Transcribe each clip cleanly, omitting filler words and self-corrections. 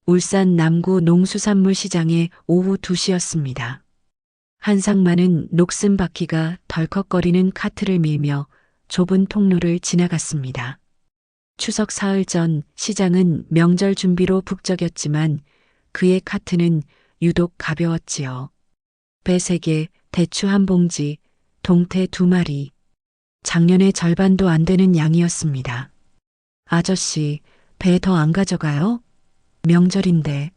울산 남구 농수산물 시장의 오후 2시였습니다. 한상만은 녹슨 바퀴가 덜컥거리는 카트를 밀며 좁은 통로를 지나갔습니다. 추석 사흘 전 시장은 명절 준비로 북적였지만 그의 카트는 유독 가벼웠지요. 배 3개, 대추 1봉지, 동태 2마리. 작년의 절반도 안 되는 양이었습니다. 아저씨, 배 더 안 가져가요? 명절인데.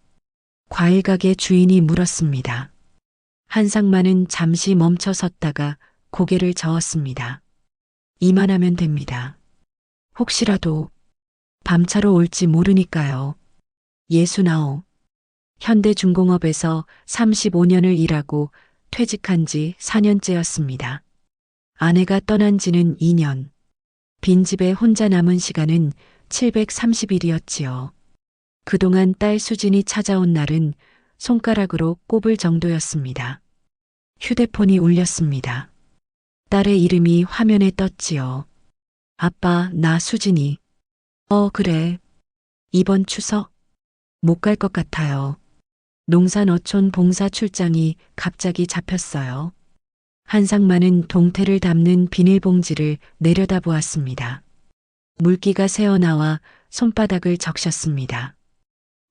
과일 가게 주인이 물었습니다. 한상만은 잠시 멈춰 섰다가 고개를 저었습니다. 이만하면 됩니다. 혹시라도 밤차로 올지 모르니까요. 69. 현대중공업에서 35년을 일하고 퇴직한 지 4년째였습니다. 아내가 떠난 지는 2년. 빈집에 혼자 남은 시간은 730일이었지요. 그동안 딸 수진이 찾아온 날은 손가락으로 꼽을 정도였습니다. 휴대폰이 울렸습니다. 딸의 이름이 화면에 떴지요. 아빠, 나 수진이. 그래. 이번 추석? 못 갈 것 같아요. 농산어촌 봉사 출장이 갑자기 잡혔어요. 한상만은 동태를 담는 비닐봉지를 내려다보았습니다. 물기가 새어나와 손바닥을 적셨습니다.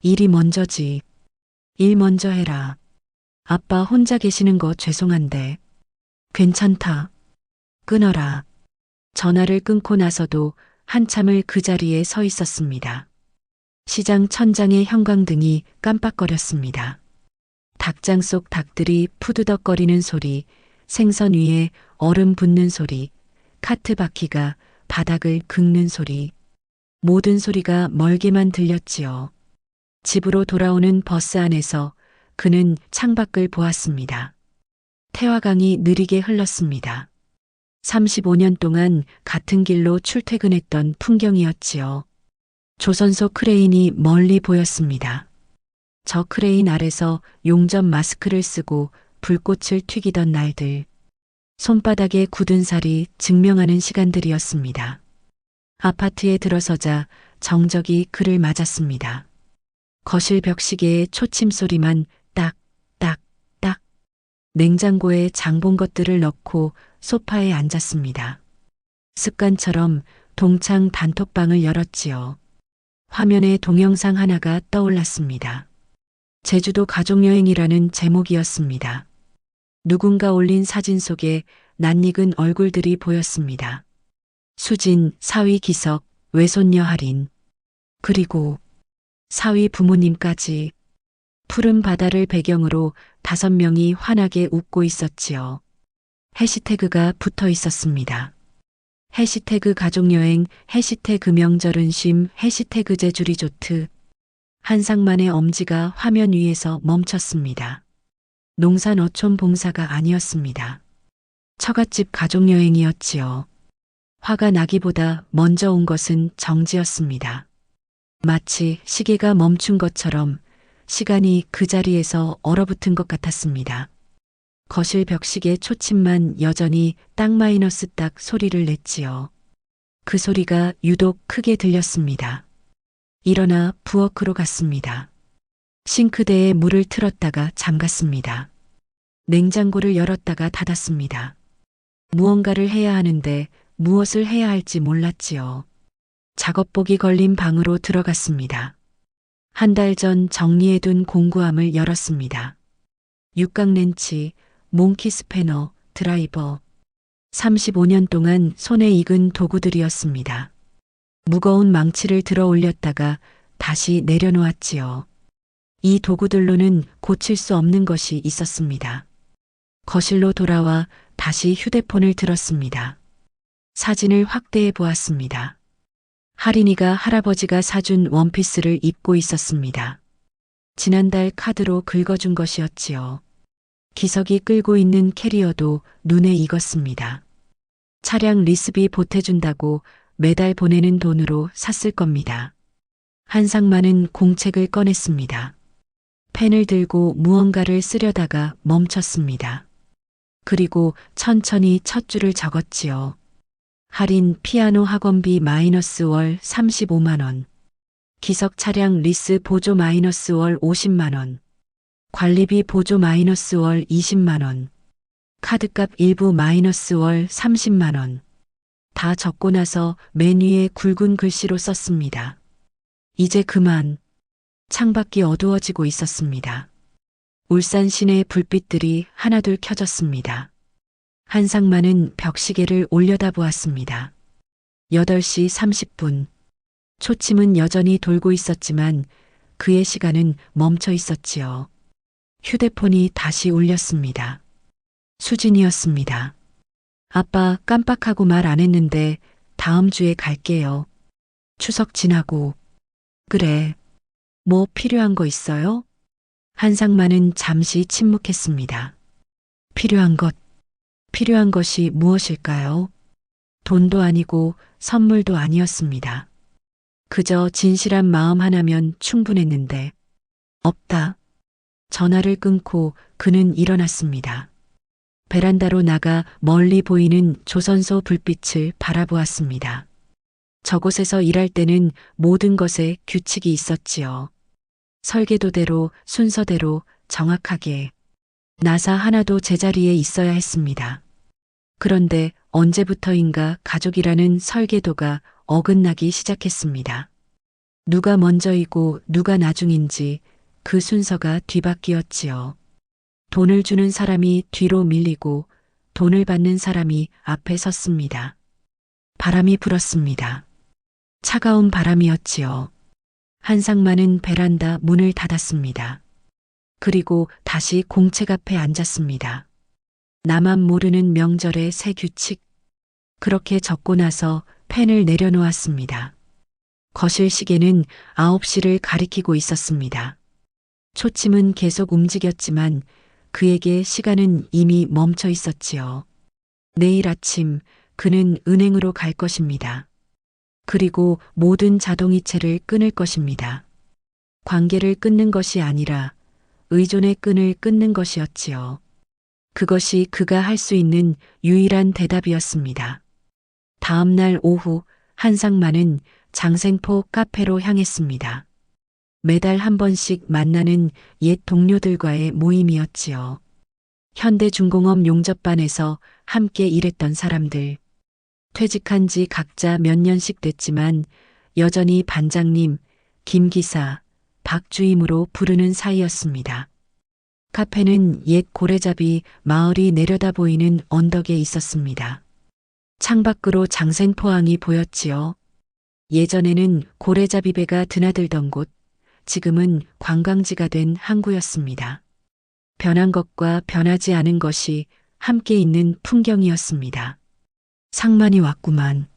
일이 먼저지. 일 먼저 해라. 아빠 혼자 계시는 거 죄송한데. 괜찮다. 끊어라. 전화를 끊고 나서도 한참을 그 자리에 서 있었습니다. 시장 천장의 형광등이 깜빡거렸습니다. 닭장 속 닭들이 푸드덕거리는 소리, 생선 위에 얼음 붓는 소리, 카트 바퀴가 바닥을 긁는 소리. 모든 소리가 멀게만 들렸지요. 집으로 돌아오는 버스 안에서 그는 창밖을 보았습니다. 태화강이 느리게 흘렀습니다. 35년 동안 같은 길로 출퇴근했던 풍경이었지요. 조선소 크레인이 멀리 보였습니다. 저 크레인 아래서 용접 마스크를 쓰고 불꽃을 튀기던 날들. 손바닥에 굳은 살이 증명하는 시간들이었습니다. 아파트에 들어서자 정적이 그를 맞았습니다. 거실 벽시계의 초침 소리만 딱, 딱, 딱. 냉장고에 장본 것들을 넣고 소파에 앉았습니다. 습관처럼 동창 단톡방을 열었지요. 화면에 동영상 하나가 떠올랐습니다. 제주도 가족여행이라는 제목이었습니다. 누군가 올린 사진 속에 낯익은 얼굴들이 보였습니다. 수진, 사위 기석, 외손녀 할인. 그리고 사위 부모님까지. 푸른 바다를 배경으로 5명이 환하게 웃고 있었지요. 해시태그가 붙어 있었습니다. 해시태그 가족여행, 해시태그 명절은 쉼, 해시태그 제주 리조트. 한상만의 엄지가 화면 위에서 멈췄습니다. 농산어촌 봉사가 아니었습니다. 처갓집 가족여행이었지요. 화가 나기보다 먼저 온 것은 정지였습니다. 마치 시계가 멈춘 것처럼 시간이 그 자리에서 얼어붙은 것 같았습니다. 거실 벽시계 초침만 여전히 딱 마이너스 딱 소리를 냈지요. 그 소리가 유독 크게 들렸습니다. 일어나 부엌으로 갔습니다. 싱크대에 물을 틀었다가 잠갔습니다. 냉장고를 열었다가 닫았습니다. 무언가를 해야 하는데 무엇을 해야 할지 몰랐지요. 작업복이 걸린 방으로 들어갔습니다. 한 달 전 정리해둔 공구함을 열었습니다. 육각 렌치, 몽키 스패너, 드라이버. 35년 동안 손에 익은 도구들이었습니다. 무거운 망치를 들어 올렸다가 다시 내려놓았지요. 이 도구들로는 고칠 수 없는 것이 있었습니다. 거실로 돌아와 다시 휴대폰을 들었습니다. 사진을 확대해 보았습니다. 할인이가 할아버지가 사준 원피스를 입고 있었습니다. 지난달 카드로 긁어준 것이었지요. 기석이 끌고 있는 캐리어도 눈에 익었습니다. 차량 리스비 보태준다고 매달 보내는 돈으로 샀을 겁니다. 한상만은 공책을 꺼냈습니다. 펜을 들고 무언가를 쓰려다가 멈췄습니다. 그리고 천천히 첫 줄을 적었지요. 할인 피아노 학원비 마이너스 월 35만 원. 기석 차량 리스 보조 마이너스 월 50만 원. 관리비 보조 마이너스 월 20만 원. 카드값 일부 마이너스 월 30만 원. 다 적고 나서 맨 위에 굵은 글씨로 썼습니다. 이제 그만. 창밖이 어두워지고 있었습니다. 울산 시내 불빛들이 하나둘 켜졌습니다. 한상만은 벽시계를 올려다보았습니다. 8시 30분. 초침은 여전히 돌고 있었지만 그의 시간은 멈춰 있었지요. 휴대폰이 다시 울렸습니다. 수진이었습니다. 아빠 깜빡하고 말 안 했는데 다음 주에 갈게요. 추석 지나고. 그래. 뭐 필요한 거 있어요? 한상만은 잠시 침묵했습니다. 필요한 것이 무엇일까요? 돈도 아니고 선물도 아니었습니다. 그저 진실한 마음 하나면 충분했는데. 없다. 전화를 끊고 그는 일어났습니다. 베란다로 나가 멀리 보이는 조선소 불빛을 바라보았습니다. 저곳에서 일할 때는 모든 것에 규칙이 있었지요. 설계도대로, 순서대로, 정확하게. 나사 하나도 제자리에 있어야 했습니다. 그런데 언제부터인가 가족이라는 설계도가 어긋나기 시작했습니다. 누가 먼저이고 누가 나중인지 그 순서가 뒤바뀌었지요. 돈을 주는 사람이 뒤로 밀리고 돈을 받는 사람이 앞에 섰습니다. 바람이 불었습니다. 차가운 바람이었지요. 한상만은 베란다 문을 닫았습니다. 그리고 다시 공책 앞에 앉았습니다. 나만 모르는 명절의 새 규칙. 그렇게 적고 나서 펜을 내려놓았습니다. 거실 시계는 9시를 가리키고 있었습니다. 초침은 계속 움직였지만 그에게 시간은 이미 멈춰 있었지요. 내일 아침 그는 은행으로 갈 것입니다. 그리고 모든 자동이체를 끊을 것입니다. 관계를 끊는 것이 아니라 의존의 끈을 끊는 것이었지요. 그것이 그가 할 수 있는 유일한 대답이었습니다. 다음 날 오후 한상만은 장생포 카페로 향했습니다. 매달 한 번씩 만나는 옛 동료들과의 모임이었지요. 현대중공업 용접반에서 함께 일했던 사람들. 퇴직한 지 각자 몇 년씩 됐지만 여전히 반장님, 김 기사, 박 주임으로 부르는 사이였습니다. 카페는 옛 고래잡이 마을이 내려다 보이는 언덕에 있었습니다. 창밖으로 장생포항이 보였지요. 예전에는 고래잡이 배가 드나들던 곳, 지금은 관광지가 된 항구였습니다. 변한 것과 변하지 않은 것이 함께 있는 풍경이었습니다. 상만이 왔구만.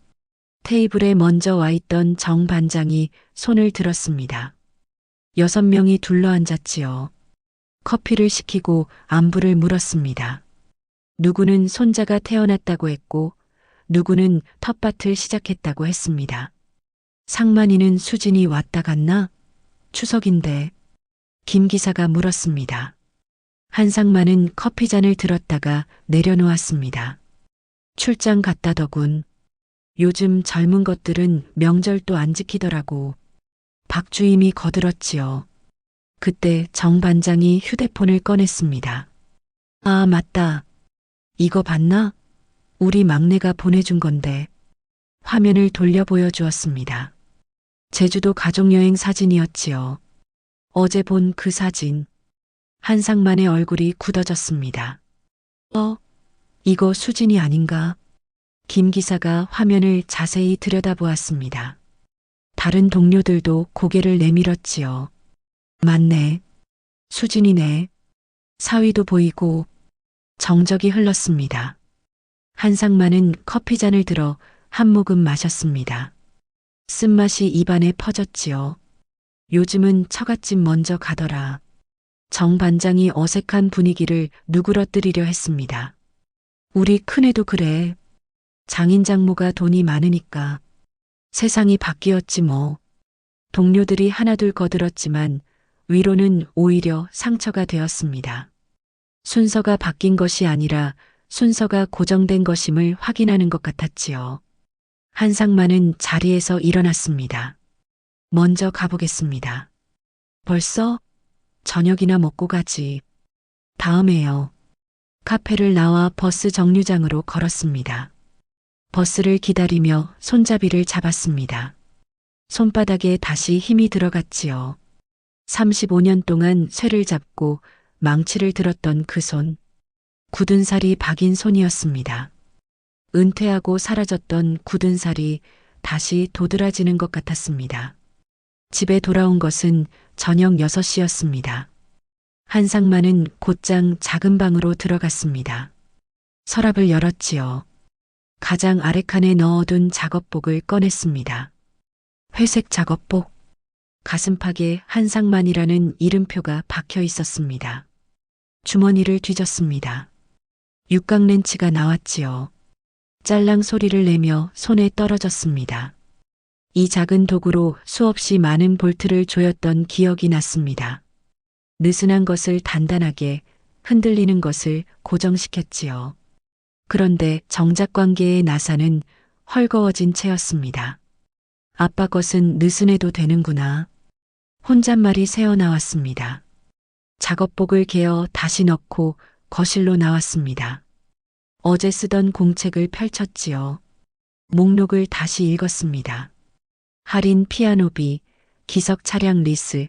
테이블에 먼저 와 있던 정 반장이 손을 들었습니다. 6명이 둘러앉았지요. 커피를 시키고 안부를 물었습니다. 누구는 손자가 태어났다고 했고 누구는 텃밭을 시작했다고 했습니다. 상만이는 수진이 왔다 갔나? 추석인데. 김 기사가 물었습니다. 한상만은 커피잔을 들었다가 내려놓았습니다. 출장 갔다더군. 요즘 젊은 것들은 명절도 안 지키더라고. 박 주임이 거들었지요. 그때 정 반장이 휴대폰을 꺼냈습니다. 아, 맞다. 이거 봤나? 우리 막내가 보내준 건데. 화면을 돌려 보여주었습니다. 제주도 가족여행 사진이었지요. 어제 본 그 사진. 한상만의 얼굴이 굳어졌습니다. 이거 수진이 아닌가? 김 기사가 화면을 자세히 들여다보았습니다. 다른 동료들도 고개를 내밀었지요. 맞네. 수진이네. 사위도 보이고. 정적이 흘렀습니다. 한상만은 커피잔을 들어 한 모금 마셨습니다. 쓴맛이 입안에 퍼졌지요. 요즘은 처갓집 먼저 가더라. 정 반장이 어색한 분위기를 누그러뜨리려 했습니다. 우리 큰애도 그래. 장인 장모가 돈이 많으니까. 세상이 바뀌었지 뭐. 동료들이 하나둘 거들었지만 위로는 오히려 상처가 되었습니다. 순서가 바뀐 것이 아니라 순서가 고정된 것임을 확인하는 것 같았지요. 한상만은 자리에서 일어났습니다. 먼저 가보겠습니다. 벌써? 저녁이나 먹고 가지. 다음에요. 카페를 나와 버스 정류장으로 걸었습니다. 버스를 기다리며 손잡이를 잡았습니다. 손바닥에 다시 힘이 들어갔지요. 35년 동안 쇠를 잡고 망치를 들었던 그 손. 굳은 살이 박인 손이었습니다. 은퇴하고 사라졌던 굳은 살이 다시 도드라지는 것 같았습니다. 집에 돌아온 것은 저녁 6시였습니다. 한상만은 곧장 작은 방으로 들어갔습니다. 서랍을 열었지요. 가장 아래 칸에 넣어둔 작업복을 꺼냈습니다. 회색 작업복. 가슴팍에 한상만이라는 이름표가 박혀 있었습니다. 주머니를 뒤졌습니다. 육각 렌치가 나왔지요. 짤랑 소리를 내며 손에 떨어졌습니다. 이 작은 도구로 수없이 많은 볼트를 조였던 기억이 났습니다. 느슨한 것을 단단하게, 흔들리는 것을 고정시켰지요. 그런데 정작관계의 나사는 헐거워진 채였습니다. 아빠 것은 느슨해도 되는구나. 혼잣말이 새어나왔습니다. 작업복을 개어 다시 넣고 거실로 나왔습니다. 어제 쓰던 공책을 펼쳤지요. 목록을 다시 읽었습니다. 할인 피아노비, 기석 차량 리스,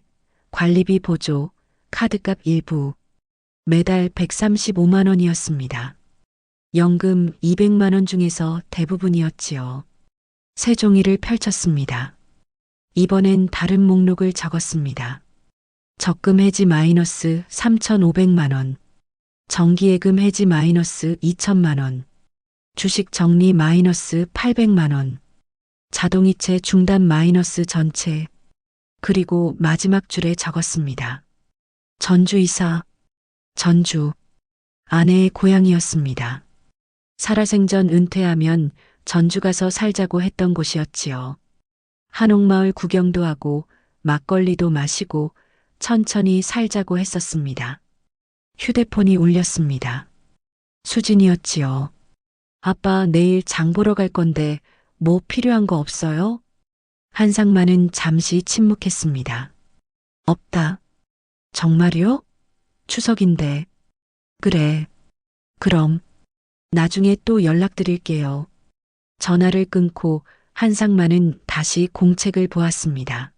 관리비 보조, 카드값 일부. 매달 135만 원이었습니다. 연금 200만 원 중에서 대부분이었지요. 새 종이를 펼쳤습니다. 이번엔 다른 목록을 적었습니다. 적금 해지 마이너스 3,500만 원. 정기예금 해지 마이너스 2천만 원. 주식 정리 마이너스 800만 원. 자동이체 중단 마이너스 전체. 그리고 마지막 줄에 적었습니다. 전주 이사. 전주. 아내의 고향이었습니다. 살아생전 은퇴하면 전주 가서 살자고 했던 곳이었지요. 한옥마을 구경도 하고 막걸리도 마시고 천천히 살자고 했었습니다. 휴대폰이 울렸습니다. 수진이었지요. 아빠 내일 장 보러 갈 건데 뭐 필요한 거 없어요? 한상만은 잠시 침묵했습니다. 없다. 정말이요? 추석인데. 그래. 그럼 나중에 또 연락드릴게요. 전화를 끊고 한상만은 다시 공책을 보았습니다.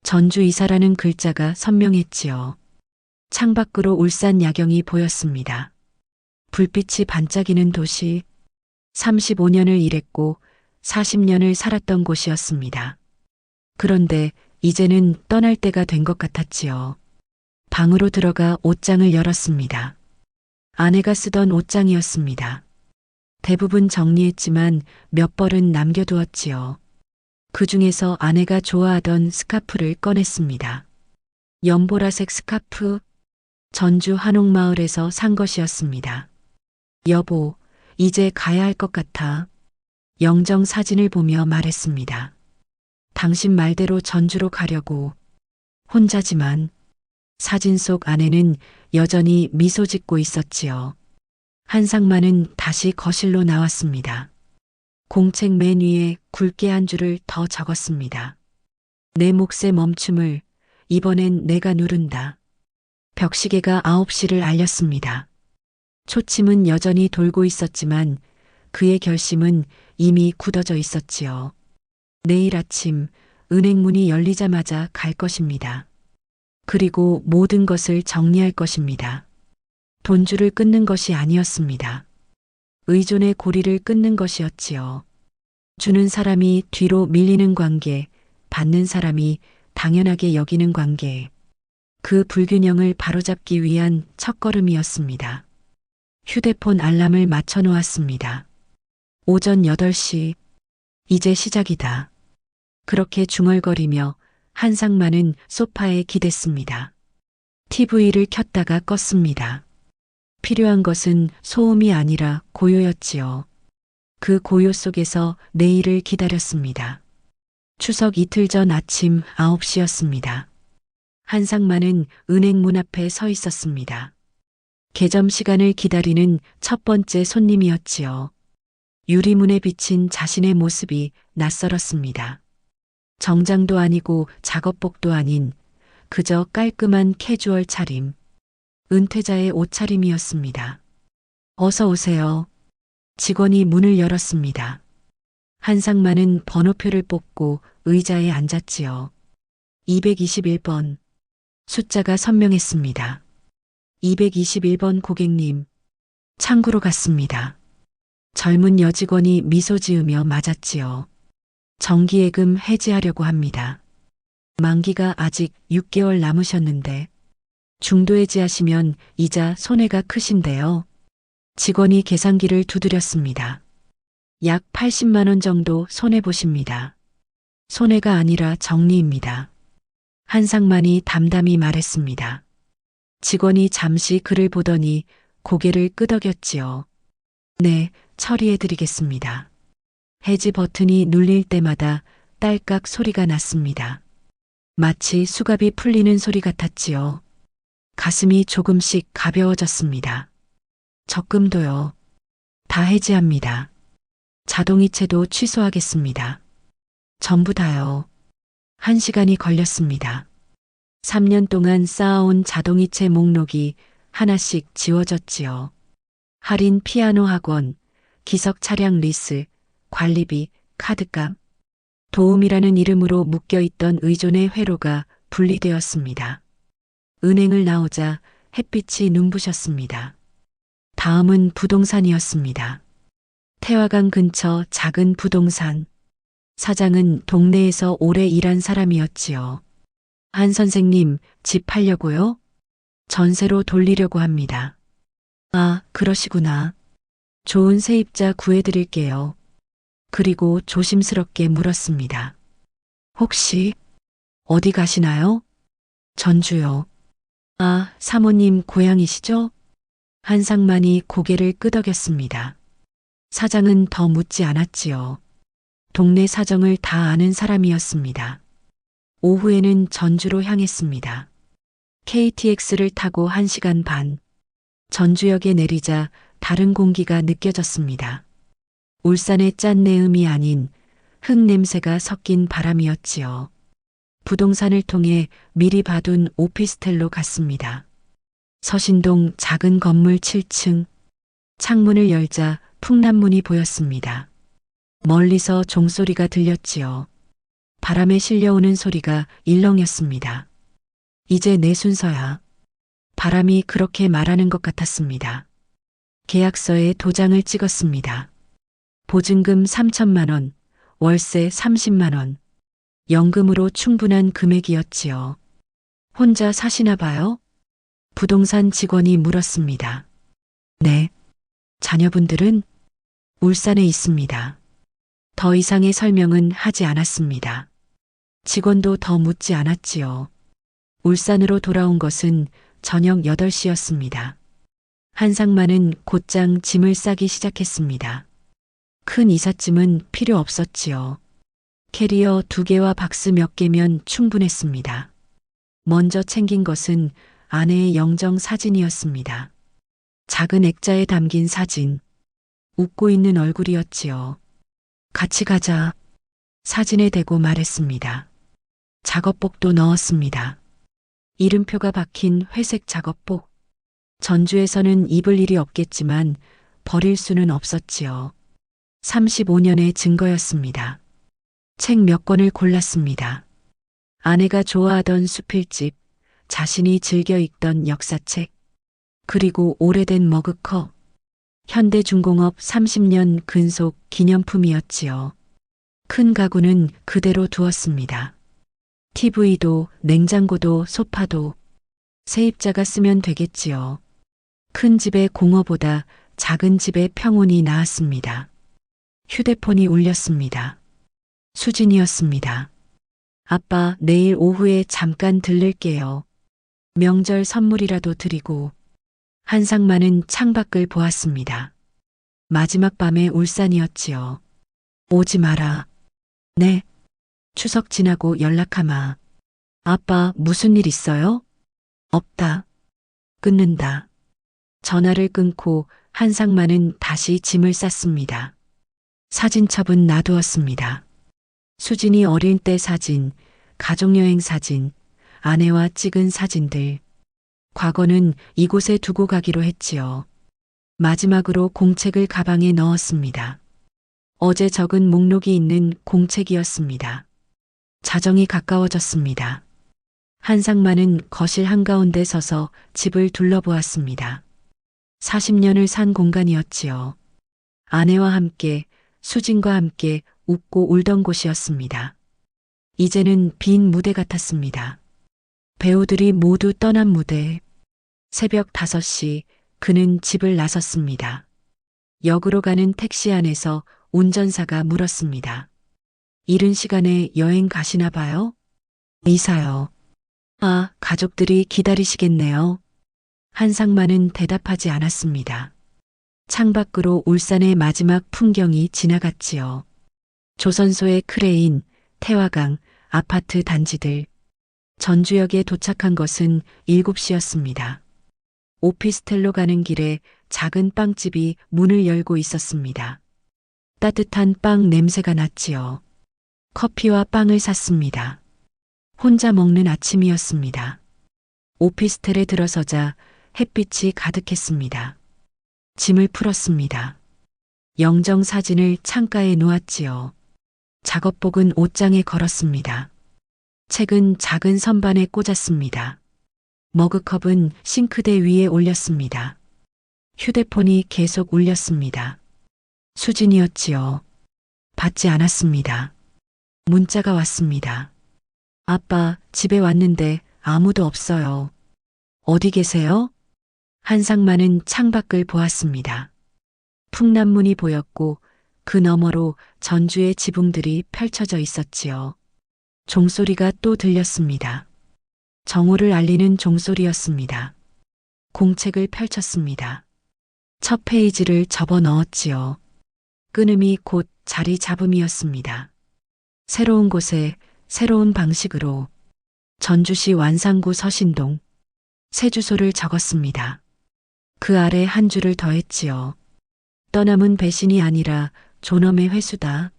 전주 이사라는 글자가 선명했지요. 창밖으로 울산 야경이 보였습니다. 불빛이 반짝이는 도시. 35년을 일했고 40년을 살았던 곳이었습니다. 그런데 이제는 떠날 때가 된 것 같았지요. 방으로 들어가 옷장을 열었습니다. 아내가 쓰던 옷장이었습니다. 대부분 정리했지만 몇 벌은 남겨두었지요. 그 중에서 아내가 좋아하던 스카프를 꺼냈습니다. 연보라색 스카프. 전주 한옥마을에서 산 것이었습니다. 여보, 이제 가야 할 것 같아. 영정 사진을 보며 말했습니다. 당신 말대로 전주로 가려고. 혼자지만. 사진 속 아내는 여전히 미소 짓고 있었지요. 한상만은 다시 거실로 나왔습니다. 공책 맨 위에 굵게 한 줄을 더 적었습니다. 내 몫의 멈춤을 이번엔 내가 누른다. 벽시계가 9시를 알렸습니다. 초침은 여전히 돌고 있었지만 그의 결심은 이미 굳어져 있었지요. 내일 아침 은행 문이 열리자마자 갈 것입니다. 그리고 모든 것을 정리할 것입니다. 돈줄을 끊는 것이 아니었습니다. 의존의 고리를 끊는 것이었지요. 주는 사람이 뒤로 밀리는 관계, 받는 사람이 당연하게 여기는 관계. 그 불균형을 바로잡기 위한 첫걸음이었습니다. 휴대폰 알람을 맞춰 놓았습니다. 오전 8시. 이제 시작이다. 그렇게 중얼거리며 한상만은 소파에 기댔습니다. TV를 켰다가 껐습니다. 필요한 것은 소음이 아니라 고요였지요. 그 고요 속에서 내일을 기다렸습니다. 추석 이틀 전 아침 9시였습니다. 한상만은 은행 문 앞에 서 있었습니다. 개점 시간을 기다리는 첫 번째 손님이었지요. 유리문에 비친 자신의 모습이 낯설었습니다. 정장도 아니고 작업복도 아닌 그저 깔끔한 캐주얼 차림. 은퇴자의 옷차림이었습니다. 어서 오세요. 직원이 문을 열었습니다. 한상만은 번호표를 뽑고 의자에 앉았지요. 221번. 숫자가 선명했습니다. 221번 고객님. 창구로 갔습니다. 젊은 여직원이 미소 지으며 맞았지요. 정기예금 해지하려고 합니다. 만기가 아직 6개월 남으셨는데 중도해지하시면 이자 손해가 크신데요. 직원이 계산기를 두드렸습니다. 약 80만 원 정도 손해보십니다. 손해가 아니라 정리입니다. 한상만이 담담히 말했습니다. 직원이 잠시 그를 보더니 고개를 끄덕였지요. 네, 처리해드리겠습니다. 해지 버튼이 눌릴 때마다 딸깍 소리가 났습니다. 마치 수갑이 풀리는 소리 같았지요. 가슴이 조금씩 가벼워졌습니다. 적금도요. 다 해지합니다. 자동이체도 취소하겠습니다. 전부 다요. 1시간이 걸렸습니다. 3년 동안 쌓아온 자동이체 목록이 하나씩 지워졌지요. 할인 피아노 학원, 기석 차량 리스, 관리비, 카드값, 도움이라는 이름으로 묶여있던 의존의 회로가 분리되었습니다. 은행을 나오자 햇빛이 눈부셨습니다. 다음은 부동산이었습니다. 태화강 근처 작은 부동산. 사장은 동네에서 오래 일한 사람이었지요. 한 선생님, 집 팔려고요? 전세로 돌리려고 합니다. 아, 그러시구나. 좋은 세입자 구해드릴게요. 그리고 조심스럽게 물었습니다. 혹시 어디 가시나요? 전주요. 아, 사모님 고향이시죠? 한상만이 고개를 끄덕였습니다. 사장은 더 묻지 않았지요. 동네 사정을 다 아는 사람이었습니다. 오후에는 전주로 향했습니다. KTX를 타고 1시간 반. 전주역에 내리자 다른 공기가 느껴졌습니다. 울산의 짠내음이 아닌 흙 냄새가 섞인 바람이었지요. 부동산을 통해 미리 봐둔 오피스텔로 갔습니다. 서신동 작은 건물 7층. 창문을 열자 풍란문이 보였습니다. 멀리서 종소리가 들렸지요. 바람에 실려오는 소리가 일렁였습니다. 이제 내 순서야. 바람이 그렇게 말하는 것 같았습니다. 계약서에 도장을 찍었습니다. 보증금 3천만 원, 월세 30만 원. 연금으로 충분한 금액이었지요. 혼자 사시나 봐요? 부동산 직원이 물었습니다. 네. 자녀분들은 울산에 있습니다. 더 이상의 설명은 하지 않았습니다. 직원도 더 묻지 않았지요. 울산으로 돌아온 것은 저녁 8시였습니다. 한상만은 곧장 짐을 싸기 시작했습니다. 큰 이삿짐은 필요 없었지요. 캐리어 2개와 박스 몇 개면 충분했습니다. 먼저 챙긴 것은 아내의 영정 사진이었습니다. 작은 액자에 담긴 사진. 웃고 있는 얼굴이었지요. 같이 가자. 사진에 대고 말했습니다. 작업복도 넣었습니다. 이름표가 박힌 회색 작업복. 전주에서는 입을 일이 없겠지만 버릴 수는 없었지요. 35년의 증거였습니다. 책 몇 권을 골랐습니다. 아내가 좋아하던 수필집, 자신이 즐겨 읽던 역사책, 그리고 오래된 머그컵, 현대중공업 30년 근속 기념품이었지요. 큰 가구는 그대로 두었습니다. TV도 냉장고도 소파도 세입자가 쓰면 되겠지요. 큰 집의 공허보다 작은 집의 평온이 나았습니다. 휴대폰이 울렸습니다. 수진이었습니다. 아빠, 내일 오후에 잠깐 들를게요. 명절 선물이라도 드리고. 한상만은 창밖을 보았습니다. 마지막 밤의 울산이었지요. 오지 마라. 네. 추석 지나고 연락하마. 아빠, 무슨 일 있어요? 없다. 끊는다. 전화를 끊고 한상만은 다시 짐을 쌌습니다. 사진첩은 놔두었습니다. 수진이 어릴 때 사진, 가족여행 사진, 아내와 찍은 사진들. 과거는 이곳에 두고 가기로 했지요. 마지막으로 공책을 가방에 넣었습니다. 어제 적은 목록이 있는 공책이었습니다. 자정이 가까워졌습니다. 한상만은 거실 한가운데 서서 집을 둘러보았습니다. 40년을 산 공간이었지요. 아내와 함께, 수진과 함께 웃고 울던 곳이었습니다. 이제는 빈 무대 같았습니다. 배우들이 모두 떠난 무대. 새벽 5시 그는 집을 나섰습니다. 역으로 가는 택시 안에서 운전사가 물었습니다. 이른 시간에 여행 가시나 봐요? 이사요. 아, 가족들이 기다리시겠네요. 한상만은 대답하지 않았습니다. 창밖으로 울산의 마지막 풍경이 지나갔지요. 조선소의 크레인, 태화강, 아파트 단지들. 전주역에 도착한 것은 7시였습니다. 오피스텔로 가는 길에 작은 빵집이 문을 열고 있었습니다. 따뜻한 빵 냄새가 났지요. 커피와 빵을 샀습니다. 혼자 먹는 아침이었습니다. 오피스텔에 들어서자 햇빛이 가득했습니다. 짐을 풀었습니다. 영정 사진을 창가에 놓았지요. 작업복은 옷장에 걸었습니다. 책은 작은 선반에 꽂았습니다. 머그컵은 싱크대 위에 올렸습니다. 휴대폰이 계속 울렸습니다. 수진이었지요. 받지 않았습니다. 문자가 왔습니다. 아빠, 집에 왔는데 아무도 없어요. 어디 계세요? 한상만은 창밖을 보았습니다. 풍남문이 보였고 그 너머로 전주의 지붕들이 펼쳐져 있었지요. 종소리가 또 들렸습니다. 정오를 알리는 종소리였습니다. 공책을 펼쳤습니다. 첫 페이지를 접어 넣었지요. 끊음이 곧 자리 잡음이었습니다. 새로운 곳에 새로운 방식으로 전주시 완산구 서신동 새 주소를 적었습니다. 그 아래 한 줄을 더했지요. 떠남은 배신이 아니라 존엄의 회수다.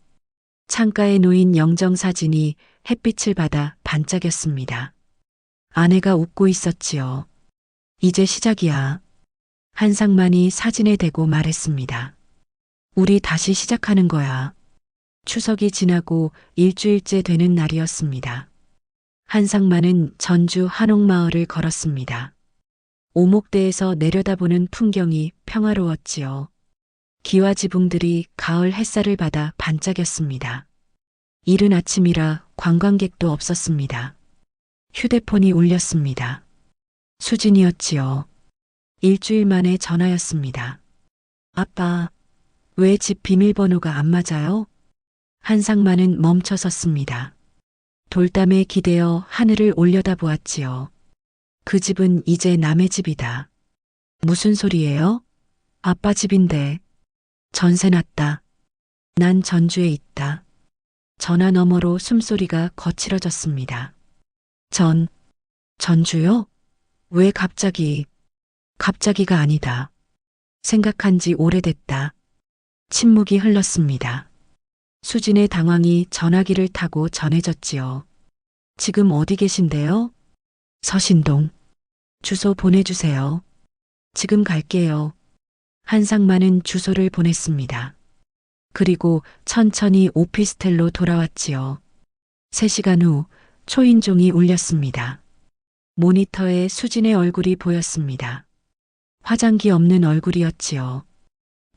창가에 놓인 영정사진이 햇빛을 받아 반짝였습니다. 아내가 웃고 있었지요. 이제 시작이야. 한상만이 사진에 대고 말했습니다. 우리 다시 시작하는 거야. 추석이 지나고 일주일째 되는 날이었습니다. 한상만은 전주 한옥마을을 걸었습니다. 오목대에서 내려다보는 풍경이 평화로웠지요. 기와 지붕들이 가을 햇살을 받아 반짝였습니다. 이른 아침이라 관광객도 없었습니다. 휴대폰이 울렸습니다. 수진이었지요. 일주일 만에 전화였습니다. 아빠, 왜 집 비밀번호가 안 맞아요? 한상만은 멈춰섰습니다. 돌담에 기대어 하늘을 올려다보았지요. 그 집은 이제 남의 집이다. 무슨 소리예요? 아빠 집인데. 전세 났다. 난 전주에 있다. 전화 너머로 숨소리가 거칠어졌습니다. 전주요? 왜 갑자기? 갑자기가 아니다. 생각한 지 오래됐다. 침묵이 흘렀습니다. 수진의 당황이 전화기를 타고 전해졌지요. 지금 어디 계신데요? 서신동. 주소 보내주세요. 지금 갈게요. 한상만은 주소를 보냈습니다. 그리고 천천히 오피스텔로 돌아왔지요. 3시간 후 초인종이 울렸습니다. 모니터에 수진의 얼굴이 보였습니다. 화장기 없는 얼굴이었지요.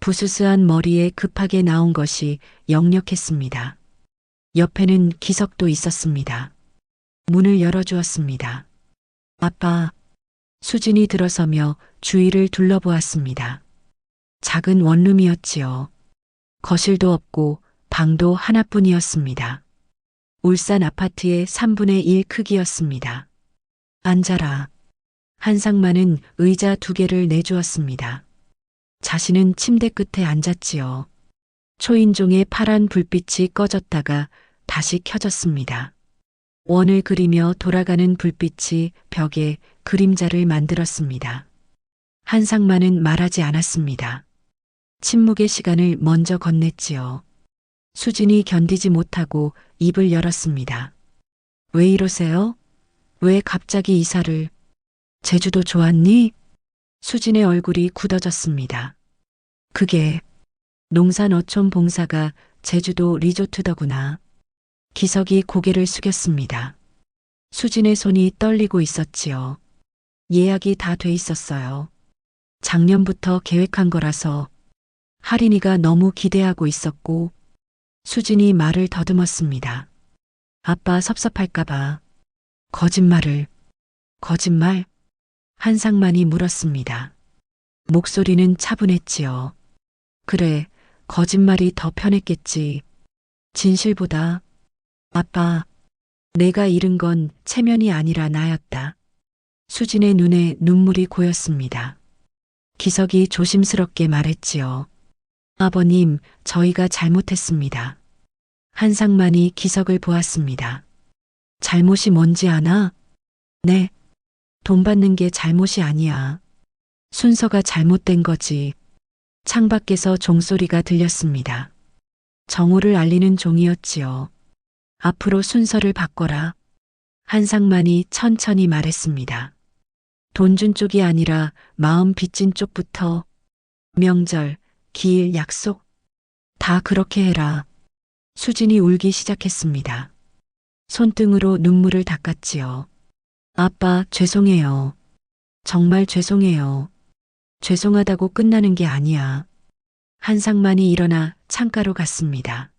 부스스한 머리에 급하게 나온 것이 역력했습니다. 옆에는 기석도 있었습니다. 문을 열어주었습니다. 아빠, 수진이 들어서며 주위를 둘러보았습니다. 작은 원룸이었지요. 거실도 없고 방도 하나뿐이었습니다. 울산 아파트의 3분의 1 크기였습니다. 앉아라. 한상만은 의자 2개를 내주었습니다. 자신은 침대 끝에 앉았지요. 초인종의 파란 불빛이 꺼졌다가 다시 켜졌습니다. 원을 그리며 돌아가는 불빛이 벽에 그림자를 만들었습니다. 한상만은 말하지 않았습니다. 침묵의 시간을 먼저 건넸지요. 수진이 견디지 못하고 입을 열었습니다. 왜 이러세요? 왜 갑자기 이사를? 제주도 좋았니? 수진의 얼굴이 굳어졌습니다. 그게 농산어촌 봉사가 제주도 리조트더구나. 기석이 고개를 숙였습니다. 수진의 손이 떨리고 있었지요. 예약이 다 돼 있었어요. 작년부터 계획한 거라서 할인이가 너무 기대하고 있었고 수진이 말을 더듬었습니다. 아빠 섭섭할까봐. 거짓말? 한상만이 물었습니다. 목소리는 차분했지요. 그래, 거짓말이 더 편했겠지. 진실보다. 아빠, 내가 잃은 건 체면이 아니라 나였다. 수진의 눈에 눈물이 고였습니다. 기석이 조심스럽게 말했지요. 아버님, 저희가 잘못했습니다. 한상만이 기석을 보았습니다. 잘못이 뭔지 아나? 네. 돈 받는 게 잘못이 아니야. 순서가 잘못된 거지. 창밖에서 종소리가 들렸습니다. 정오를 알리는 종이었지요. 앞으로 순서를 바꿔라. 한상만이 천천히 말했습니다. 돈 준 쪽이 아니라 마음 빚진 쪽부터. 명절, 기일, 약속. 다 그렇게 해라. 수진이 울기 시작했습니다. 손등으로 눈물을 닦았지요. 아빠, 죄송해요. 정말 죄송해요. 죄송하다고 끝나는 게 아니야. 한상만이 일어나 창가로 갔습니다.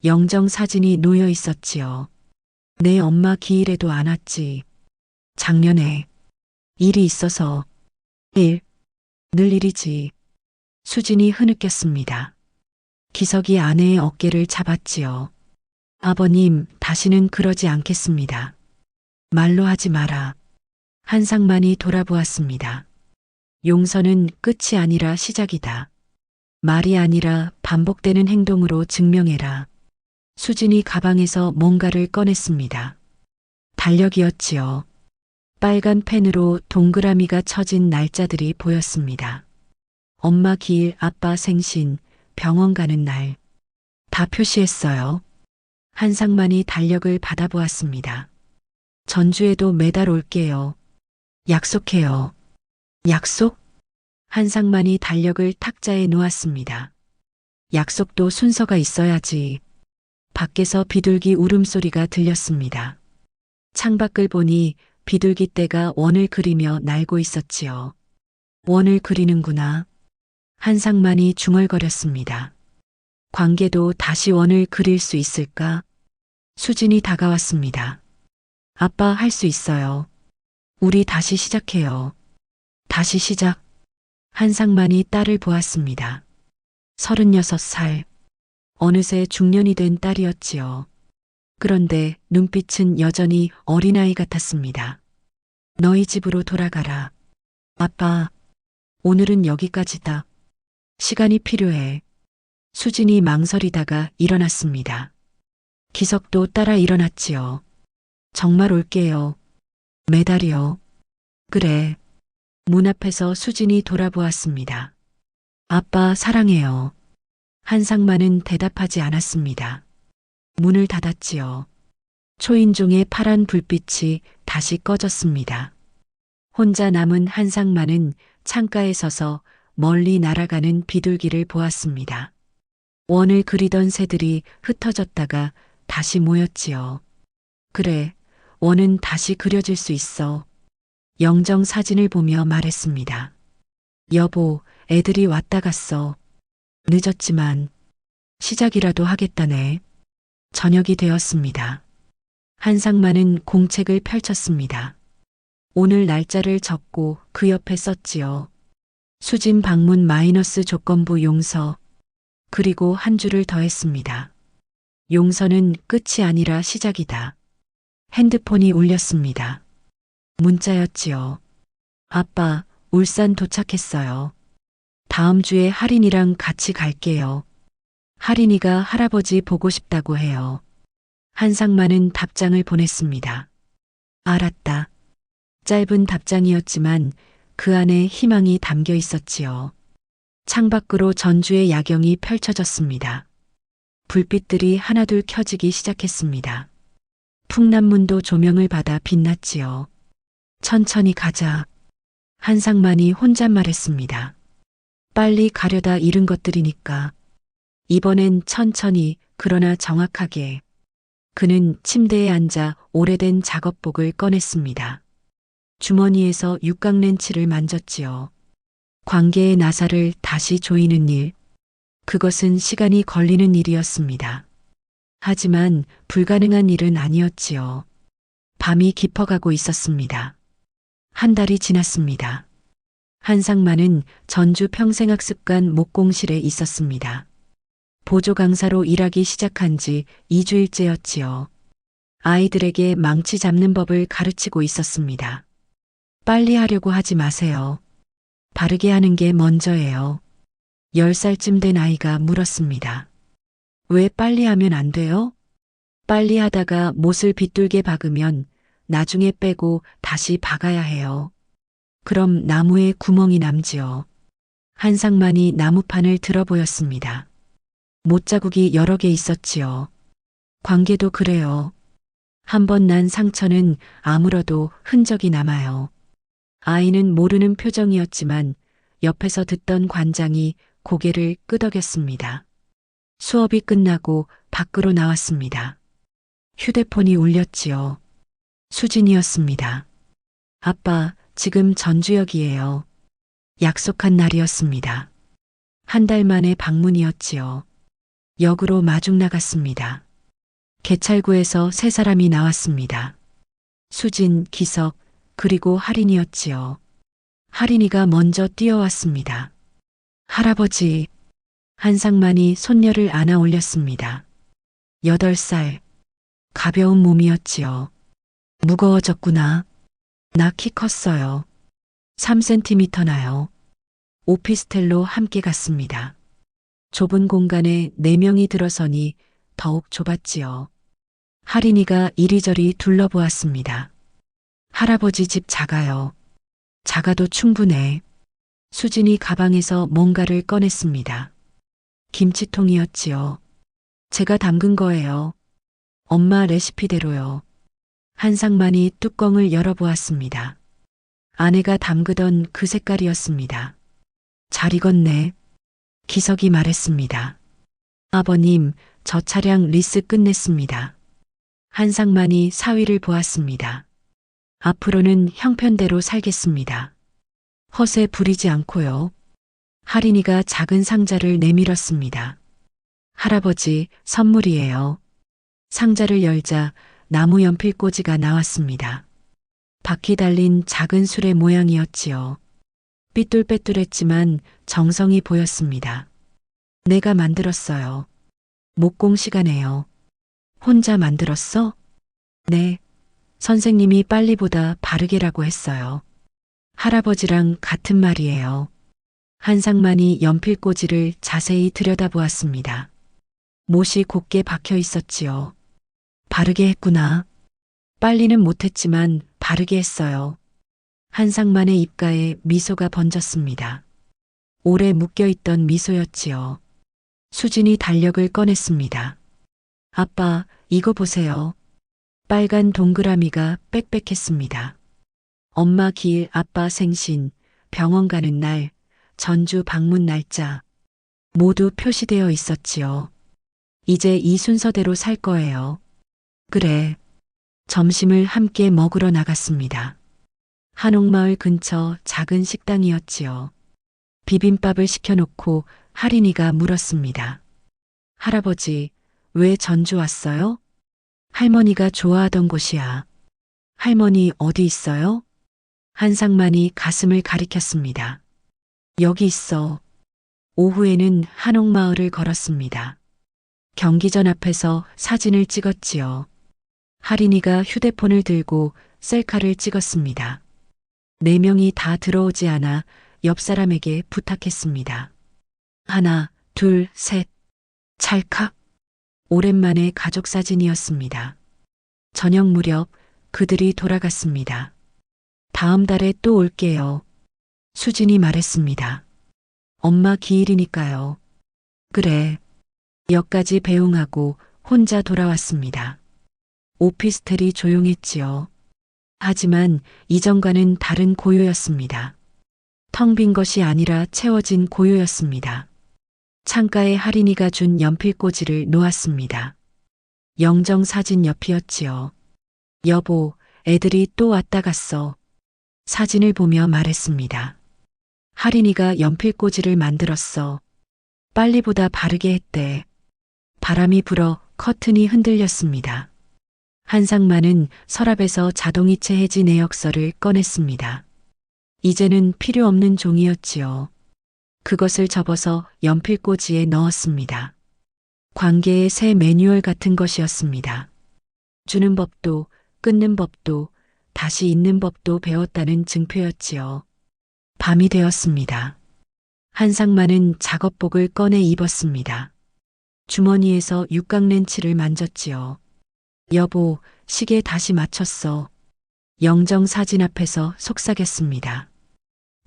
영정 사진이 놓여 있었지요. 내 엄마 기일에도 안 왔지. 작년에 일이 있어서. 늘 일이지. 수진이 흐느꼈습니다. 기석이 아내의 어깨를 잡았지요. 아버님, 다시는 그러지 않겠습니다. 말로 하지 마라. 한상만이 돌아보았습니다. 용서는 끝이 아니라 시작이다. 말이 아니라 반복되는 행동으로 증명해라. 수진이 가방에서 뭔가를 꺼냈습니다. 달력이었지요. 빨간 펜으로 동그라미가 쳐진 날짜들이 보였습니다. 엄마 기일, 아빠 생신, 병원 가는 날. 다 표시했어요. 한상만이 달력을 받아보았습니다. 전주에도 매달 올게요. 약속해요. 약속? 한상만이 달력을 탁자에 놓았습니다. 약속도 순서가 있어야지. 밖에서 비둘기 울음소리가 들렸습니다. 창밖을 보니 비둘기 떼가 원을 그리며 날고 있었지요. 원을 그리는구나. 한상만이 중얼거렸습니다. 관계도 다시 원을 그릴 수 있을까? 수진이 다가왔습니다. 아빠, 할 수 있어요. 우리 다시 시작해요. 다시 시작. 한상만이 딸을 보았습니다. 36살. 어느새 중년이 된 딸이었지요. 그런데 눈빛은 여전히 어린아이 같았습니다. 너희 집으로 돌아가라. 아빠, 오늘은 여기까지다. 시간이 필요해. 수진이 망설이다가 일어났습니다. 기석도 따라 일어났지요. 정말 올게요. 매달이요. 그래. 문 앞에서 수진이 돌아보았습니다. 아빠, 사랑해요. 한상만은 대답하지 않았습니다. 문을 닫았지요. 초인종의 파란 불빛이 다시 꺼졌습니다. 혼자 남은 한상만은 창가에 서서 멀리 날아가는 비둘기를 보았습니다. 원을 그리던 새들이 흩어졌다가 다시 모였지요. 그래, 원은 다시 그려질 수 있어. 영정 사진을 보며 말했습니다. 여보, 애들이 왔다 갔어. 늦었지만 시작이라도 하겠다네. 저녁이 되었습니다. 한상만은 공책을 펼쳤습니다. 오늘 날짜를 적고 그 옆에 썼지요. 수진 방문 마이너스 조건부 용서. 그리고 한 줄을 더했습니다. 용서는 끝이 아니라 시작이다. 핸드폰이 울렸습니다. 문자였지요. 아빠, 울산 도착했어요. 다음 주에 할인이랑 같이 갈게요. 할인이가 할아버지 보고 싶다고 해요. 한상만은 답장을 보냈습니다. 알았다. 짧은 답장이었지만 그 안에 희망이 담겨 있었지요. 창밖으로 전주의 야경이 펼쳐졌습니다. 불빛들이 하나둘 켜지기 시작했습니다. 풍남문도 조명을 받아 빛났지요. 천천히 가자. 한상만이 혼잣말했습니다. 빨리 가려다 잃은 것들이니까. 이번엔 천천히 그러나 정확하게. 그는 침대에 앉아 오래된 작업복을 꺼냈습니다. 주머니에서 육각 렌치를 만졌지요. 관계의 나사를 다시 조이는 일. 그것은 시간이 걸리는 일이었습니다. 하지만 불가능한 일은 아니었지요. 밤이 깊어가고 있었습니다. 한 달이 지났습니다. 한상만은 전주 평생학습관 목공실에 있었습니다. 보조 강사로 일하기 시작한 지 2주일째였지요. 아이들에게 망치 잡는 법을 가르치고 있었습니다. 빨리 하려고 하지 마세요. 바르게 하는 게 먼저예요. 10살쯤 된 아이가 물었습니다. 왜 빨리 하면 안 돼요? 빨리 하다가 못을 빗둘게 박으면 나중에 빼고 다시 박아야 해요. 그럼 나무에 구멍이 남지요. 한상만이 나무판을 들어 보였습니다. 못자국이 여러 개 있었지요. 관계도 그래요. 한번 난 상처는 아물어도 흔적이 남아요. 아이는 모르는 표정이었지만 옆에서 듣던 관장이 고개를 끄덕였습니다. 수업이 끝나고 밖으로 나왔습니다. 휴대폰이 울렸지요. 수진이었습니다. 아빠, 지금 전주역이에요. 약속한 날이었습니다. 한 달 만에 방문이었지요. 역으로 마중 나갔습니다. 개찰구에서 세 사람이 나왔습니다. 수진, 기석, 그리고 할인이었지요. 할인이가 먼저 뛰어왔습니다. 할아버지, 한상만이 손녀를 안아 올렸습니다. 8살, 가벼운 몸이었지요. 무거워졌구나. 나 키 컸어요. 3cm 나요. 오피스텔로 함께 갔습니다. 좁은 공간에 4명이 들어서니 더욱 좁았지요. 할인이가 이리저리 둘러보았습니다. 할아버지 집 작아요. 작아도 충분해. 수진이 가방에서 뭔가를 꺼냈습니다. 김치통이었지요. 제가 담근 거예요. 엄마 레시피대로요. 한상만이 뚜껑을 열어보았습니다. 아내가 담그던 그 색깔이었습니다. 잘 익었네. 기석이 말했습니다. 아버님, 저 차량 리스 끝냈습니다. 한상만이 사위를 보았습니다. 앞으로는 형편대로 살겠습니다. 허세 부리지 않고요. 할인이가 작은 상자를 내밀었습니다. 할아버지, 선물이에요. 상자를 열자 나무 연필꽂이가 나왔습니다. 바퀴 달린 작은 술의 모양이었지요. 삐뚤빼뚤했지만 정성이 보였습니다. 내가 만들었어요. 목공 시간에요. 혼자 만들었어? 네. 선생님이 빨리보다 바르게라고 했어요. 할아버지랑 같은 말이에요. 한상만이 연필꽂이를 자세히 들여다보았습니다. 못이 곱게 박혀 있었지요. 바르게 했구나. 빨리는 못했지만 바르게 했어요. 한상만의 입가에 미소가 번졌습니다. 오래 묶여있던 미소였지요. 수진이 달력을 꺼냈습니다. 아빠, 이거 보세요. 빨간 동그라미가 빽빽했습니다. 엄마 기일, 아빠 생신, 병원 가는 날, 전주 방문 날짜 모두 표시되어 있었지요. 이제 이 순서대로 살 거예요. 그래. 점심을 함께 먹으러 나갔습니다. 한옥마을 근처 작은 식당이었지요. 비빔밥을 시켜놓고 할인이가 물었습니다. 할아버지, 왜 전주 왔어요? 할머니가 좋아하던 곳이야. 할머니 어디 있어요? 한상만이 가슴을 가리켰습니다. 여기 있어. 오후에는 한옥마을을 걸었습니다. 경기전 앞에서 사진을 찍었지요. 할인이가 휴대폰을 들고 셀카를 찍었습니다. 4명이 다 들어오지 않아 옆 사람에게 부탁했습니다. 하나, 둘, 셋. 찰칵. 오랜만에 가족 사진이었습니다. 저녁 무렵 그들이 돌아갔습니다. 다음 달에 또 올게요. 수진이 말했습니다. 엄마 기일이니까요. 그래. 역까지 배웅하고 혼자 돌아왔습니다. 오피스텔이 조용했지요. 하지만 이전과는 다른 고요였습니다. 텅 빈 것이 아니라 채워진 고요였습니다. 창가에 할인이가 준 연필꽂이를 놓았습니다. 영정 사진 옆이었지요. 여보, 애들이 또 왔다 갔어. 사진을 보며 말했습니다. 할인이가 연필꽂이를 만들었어. 빨리보다 바르게 했대. 바람이 불어 커튼이 흔들렸습니다. 한상만은 서랍에서 자동이체 해지 내역서를 꺼냈습니다. 이제는 필요 없는 종이였지요. 그것을 접어서 연필꽂이에 넣었습니다. 관계의 새 매뉴얼 같은 것이었습니다. 주는 법도 끊는 법도 다시 있는 법도 배웠다는 증표였지요. 밤이 되었습니다. 한상만은 작업복을 꺼내 입었습니다. 주머니에서 육각렌치를 만졌지요. 여보, 시계 다시 맞췄어. 영정 사진 앞에서 속삭였습니다.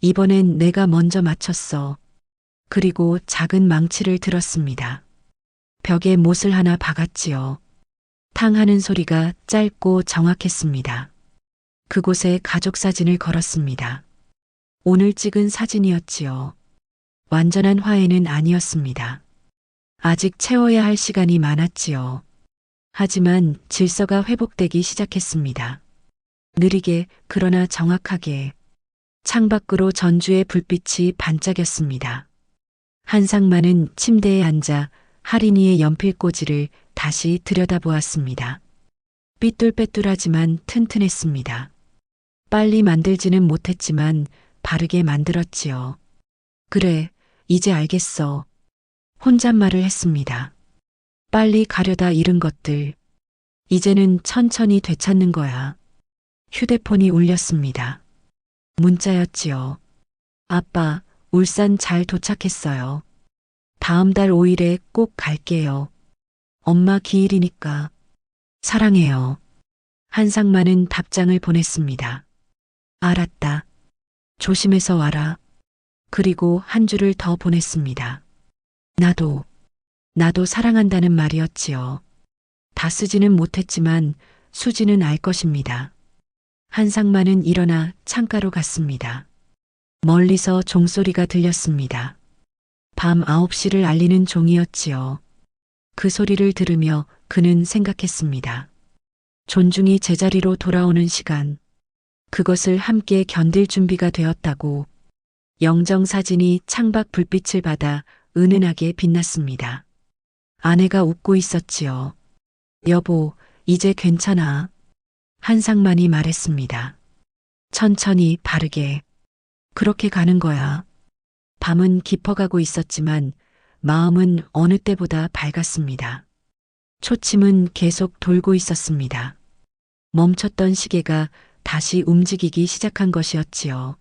이번엔 내가 먼저 맞췄어. 그리고 작은 망치를 들었습니다. 벽에 못을 하나 박았지요. 탕 하는 소리가 짧고 정확했습니다. 그곳에 가족 사진을 걸었습니다. 오늘 찍은 사진이었지요. 완전한 화해는 아니었습니다. 아직 채워야 할 시간이 많았지요. 하지만 질서가 회복되기 시작했습니다. 느리게 그러나 정확하게 창밖으로 전주의 불빛이 반짝였습니다. 한상만은 침대에 앉아 할인이의 연필꽂이를 다시 들여다보았습니다. 삐뚤빼뚤하지만 튼튼했습니다. 빨리 만들지는 못했지만 바르게 만들었지요. 그래, 이제 알겠어. 혼잣말을 했습니다. 빨리 가려다 잃은 것들. 이제는 천천히 되찾는 거야. 휴대폰이 울렸습니다. 문자였지요. 아빠, 울산 잘 도착했어요. 다음 달 5일에 꼭 갈게요. 엄마 기일이니까. 사랑해요. 한상만은 답장을 보냈습니다. 알았다. 조심해서 와라. 그리고 한 줄을 더 보냈습니다. 나도 사랑한다는 말이었지요. 다 쓰지는 못했지만 수지는 알 것입니다. 한상만은 일어나 창가로 갔습니다. 멀리서 종소리가 들렸습니다. 밤 9시를 알리는 종이었지요. 그 소리를 들으며 그는 생각했습니다. 존중이 제자리로 돌아오는 시간. 그것을 함께 견딜 준비가 되었다고. 영정 사진이 창밖 불빛을 받아 은은하게 빛났습니다. 아내가 웃고 있었지요. 여보, 이제 괜찮아. 한상만이 말했습니다. 천천히 바르게. 그렇게 가는 거야. 밤은 깊어가고 있었지만 마음은 어느 때보다 밝았습니다. 초침은 계속 돌고 있었습니다. 멈췄던 시계가 다시 움직이기 시작한 것이었지요.